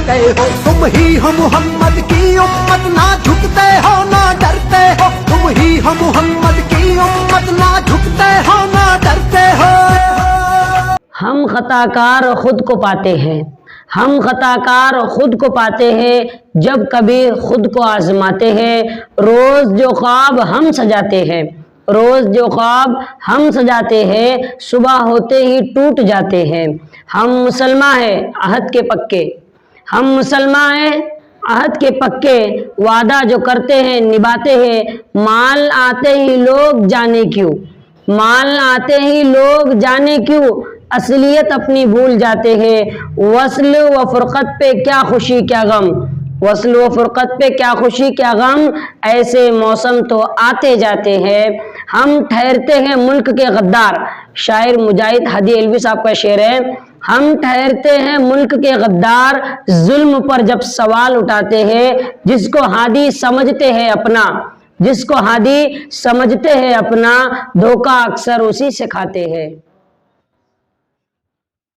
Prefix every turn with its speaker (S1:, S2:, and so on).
S1: गए हो। तुम ही हो मोहम्मद की उम्मत, ना झुकते हो ना डरते हो। तुम ही हो मोहम्मद की उम्मत, ना झुकते हो ना डरते हो।
S2: हम खताकार खुद को पाते हैं, हम खताकार खुद को पाते हैं जब कभी खुद को आजमाते हैं। रोज़ जो ख्वाब हम सजाते हैं, रोज़ जो ख्वाब हम सजाते हैं, सुबह होते ही टूट जाते हैं। हम मुसलमान हैं अहद के पक्के, हम मुसलमान हैं अहद के पक्के, वादा जो करते हैं निभाते हैं। माल आते ही लोग जाने क्यों, माल आते ही लोग जाने क्यों, असलियत अपनी भूल जाते हैं। वस्ल व फुरकत पे क्या खुशी क्या गम, वस्ल व फुरकत पे क्या खुशी क्या गम, ऐसे मौसम तो आते जाते हैं। हम ठहरते हैं मुल्क के गद्दार, शायर मुजाहिद हादी अलवी साहब का शेर है। हम ठहरते हैं मुल्क के गद्दार, जुल्म पर जब सवाल उठाते हैं। जिसको हादी समझते हैं अपना, जिसको हादी समझते हैं अपना, धोखा अक्सर उसी से खाते हैं।